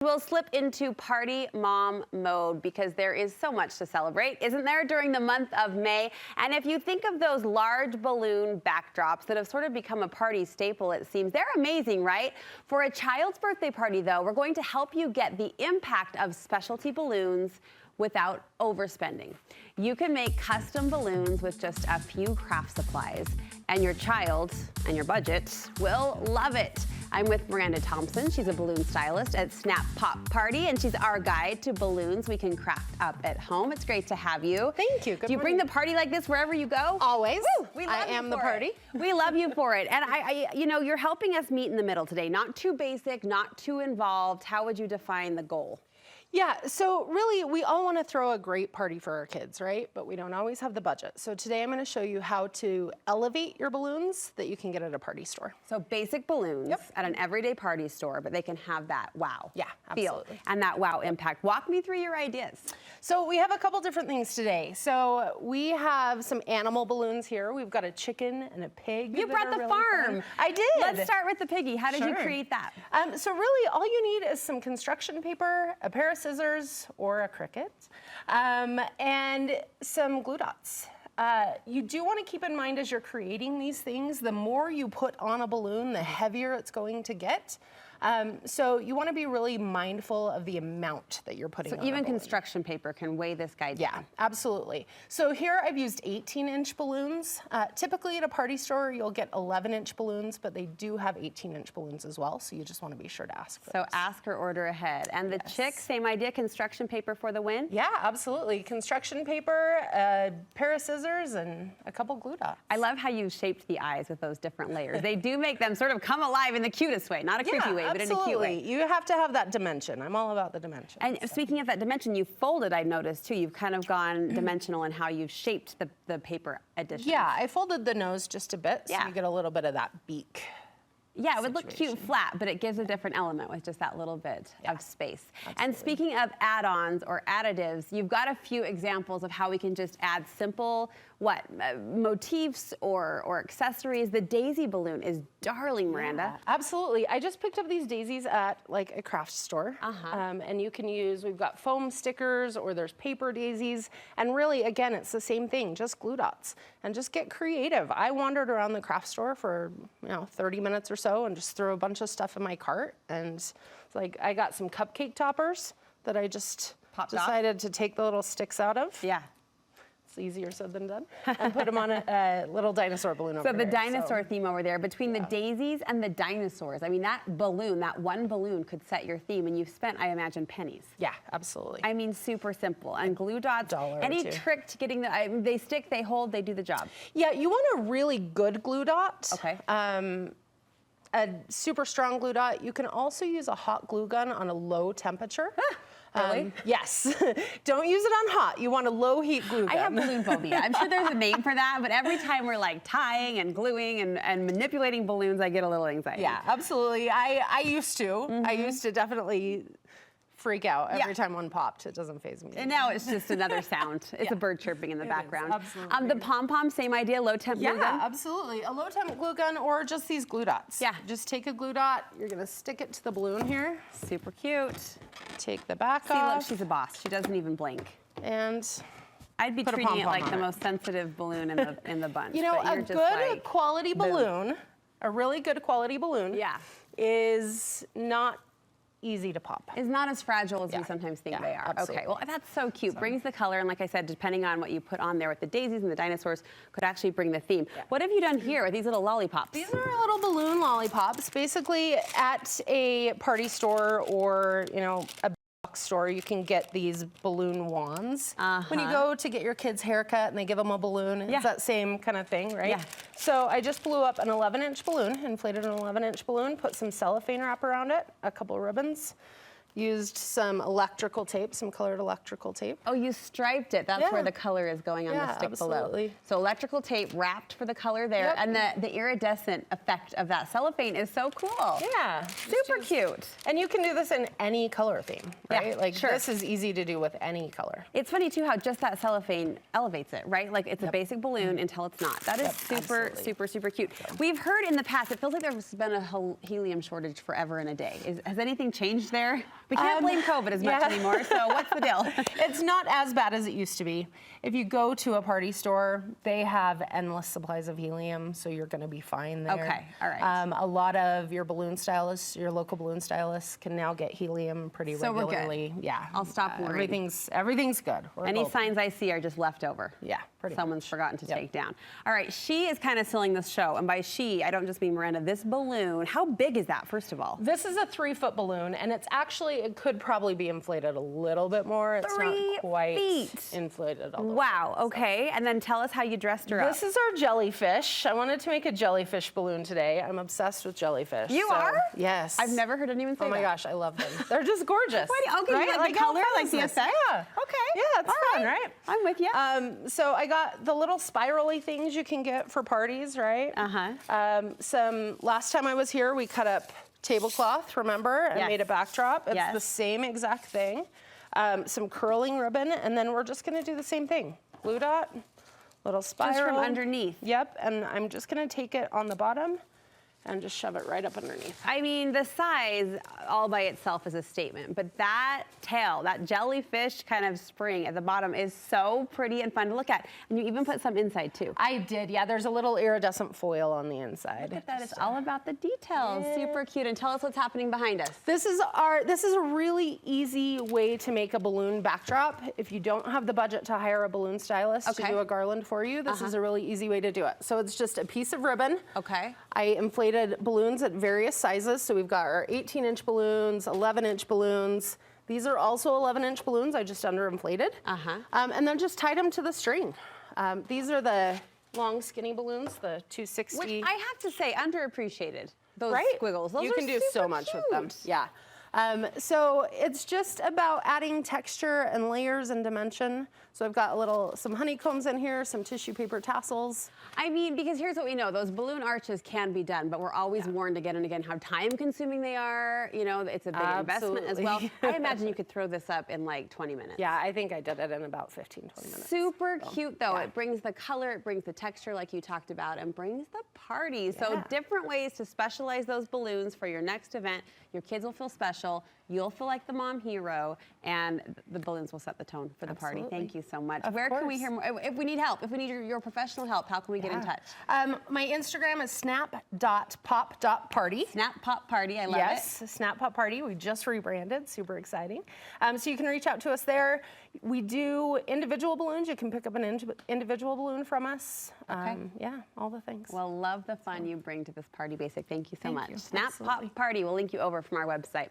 We'll slip into party mom mode because there is so much to celebrate, isn't there, during the month of May? And if you think of those large balloon backdrops that have sort of become a party staple, it seems, they're amazing, right? For a child's birthday party, though, we're going to help you get the impact of specialty balloons without overspending. You can make custom balloons with just a few craft supplies, and your child and your budget will love it. I'm with Miranda Thompson. She's a balloon stylist at Snap Pop Party, and she's our guide to balloons we can craft up at home. It's great to have you. Thank you. Good Do you morning. bring the party like this wherever you go? Always. Woo! We love I am the party. We love you for it. And you know, you're helping us meet in the middle today. Not too basic, not too involved. How would you define the goal? Yeah, so really we all want to throw a great party for our kids, right? But we don't always have the budget. So today I'm going to show you how to elevate your balloons that you can get at a party store. So basic balloons at an everyday party store, but they can have that wow feel and that wow impact. Walk me through your ideas. So we have a couple different things today. So we have some animal balloons here. We've got a chicken and a pig. You brought the farm. I did. Let's start with the piggy. How did you create that? So really all you need is some construction paper, a pair of scissors or a Cricut, and some glue dots. You do want to keep in mind as you're creating these things, the more you put on a balloon, the heavier it's going to get. So you want to be really mindful of the amount that you're putting on. So even construction paper can weigh this guy down. Yeah, absolutely. So here I've used 18-inch balloons. Typically at a party store you'll get 11-inch balloons, but they do have 18-inch balloons as well. So you just want to be sure to ask for those. Ask or order ahead. And the chick, same idea, construction paper for the win? Yeah, absolutely. Construction paper, a pair of scissors, and a couple glue dots. I love how you shaped the eyes with those different layers. They do make them sort of come alive in the cutest way, not a creepy way. But in a cute way. You have to have that dimension. I'm all about the dimension. And speaking of that dimension, you folded, I noticed too. You've kind of gone dimensional in how you've shaped the paper addition. Yeah, I folded the nose just a bit so you get a little bit of that beak. Yeah, it would look cute flat, but it gives a different element with just that little bit of space. Absolutely. And speaking of add-ons or additives, you've got a few examples of how we can just add simple, motifs or accessories. The daisy balloon is darling, Miranda. Yeah, absolutely. I just picked up these daisies at like a craft store. And you can use, we've got foam stickers or there's paper daisies. And really, again, it's the same thing, just glue dots. And just get creative. I wandered around the craft store for 30 minutes or so and just threw a bunch of stuff in my cart. And it's like I got some cupcake toppers that I just decided to take the little sticks out of. Yeah. It's easier said than done. And put them on a little dinosaur balloon over there. So the dinosaur theme over there, between the daisies and the dinosaurs, I mean, that balloon, that one balloon could set your theme, and you've spent, I imagine, pennies. Yeah, absolutely. I mean, super simple. And glue dots, any trick to getting they stick, they hold, they do the job. Yeah, you want a really good glue dot. Okay. A super strong glue dot. You can also use a hot glue gun on a low temperature. Really? Yes. Don't use it on hot. You want a low heat glue gun. I have balloon phobia. I'm sure there's a name for that, but every time we're like tying and gluing and manipulating balloons, I get a little anxiety. Yeah, absolutely. I used to. I used to definitely freak out every time one popped. It doesn't faze me. And now it's just another sound. It's a bird chirping in the background. Absolutely. The pom-pom, same idea, low temp glue gun? Yeah, absolutely. A low temp glue gun or just these glue dots. Yeah. Just take a glue dot. You're going to stick it to the balloon here. Super cute. Take the back off. See, look, she's a boss. She doesn't even blink. And I'd be treating it like the most sensitive balloon in the bunch. You know, a good quality balloon, a really good quality balloon, is not easy to pop. Is not as fragile as we sometimes think they are. Absolutely. Okay, well, that's so cute. Brings the color, and like I said, depending on what you put on there with the daisies and the dinosaurs, could actually bring the theme. What have you done here with these little lollipops? These are little balloon lollipops. Basically, at a party store or, a box store, you can get these balloon wands. When you go to get your kid's haircut and they give them a balloon, it's that same kind of thing, right? Yeah. So I just blew up an 11-inch balloon, inflated an 11-inch balloon, put some cellophane wrap around it, a couple of ribbons, used some electrical tape, some colored electrical tape. Oh, you striped it. That's where the color is going on the stick below. So electrical tape wrapped for the color there. And the iridescent effect of that cellophane is so cool. Yeah. Super cute. And you can do this in any color theme, right? This is easy to do with any color. It's funny too how just that cellophane elevates it, right? Like it's a basic balloon until it's not. That is super, super, super cute. We've heard in the past, it feels like there's been a helium shortage forever and a day. Has anything changed there? We can't blame COVID as much anymore, so what's the deal? It's not as bad as it used to be. If you go to a party store, they have endless supplies of helium, so you're going to be fine there. Okay, all right. A lot of your balloon stylists, your local balloon stylists, can now get helium pretty regularly. We're good. Yeah. I'll stop worrying. Everything's good. Any signs I see are just left over. Yeah, pretty Someone's much. forgotten to take down. All right, she is kind of selling this show, and by she, I don't just mean Miranda. This balloon, how big is that, first of all? This is a 3-foot balloon, and it could probably be inflated a little bit more. It's 3 not quite feet. inflated all the way. Wow, okay. And then tell us how you dressed her up. This is our jellyfish. I wanted to make a jellyfish balloon today. I'm obsessed with jellyfish. You are? Yes. I've never heard anyone say that. Oh my gosh, I love them. They're just gorgeous. Okay, right? you like the color, how fun like is the this? effect? Yeah. Okay. Yeah, it's All fun, right? I'm with you. So I got the little spirally things you can get for parties, right? Last time I was here, we cut up tablecloth, remember? And made a backdrop. It's the same exact thing. Some curling ribbon, and then we're just gonna do the same thing. Blue dot, little spiral. Just from underneath. Yep, and I'm just gonna take it on the bottom and just shove it right up underneath. I mean, the size all by itself is a statement, but that tail, that jellyfish kind of spring at the bottom is so pretty and fun to look at. And you even put some inside too. I did, yeah. There's a little iridescent foil on the inside. Look at that, it's all about the details. Yeah. Super cute. And tell us what's happening behind us. This is a really easy way to make a balloon backdrop. If you don't have the budget to hire a balloon stylist to do a garland for you, this is a really easy way to do it. So it's just a piece of ribbon. Okay. I inflated balloons at various sizes. So we've got our 18-inch balloons, 11-inch balloons. These are also 11-inch balloons. I just underinflated. And then just tied them to the string. These are the long, skinny balloons, the 260. Which I have to say, underappreciated. Those squiggles. Those you can do so much with them. Yeah. So it's just about adding texture and layers and dimension. So I've got some honeycombs in here, some tissue paper tassels. I mean, because here's what we know, those balloon arches can be done, but we're always warned again and again how time consuming they are. You know, it's a big investment as well. I imagine you could throw this up in like 20 minutes. Yeah, I think I did it in about 15, 20 minutes. Super cute though. It brings the color, it brings the texture like you talked about, and brings the party. So different ways to specialize those balloons for your next event. Your kids will feel special. You'll feel like the mom hero, and the balloons will set the tone for the party. Thank you so much. Where can we hear more? If we need help, if we need your professional help, how can we get in touch? My Instagram is snap.pop.party. Snap Pop Party, I love it. Yes, Snap Pop Party. We just rebranded, super exciting. So you can reach out to us there. We do individual balloons. You can pick up an individual balloon from us. Yeah, all the things. Well, love the fun you bring to this party basic. Thank you so much. You. Snap Pop Party. We'll link you over from our website.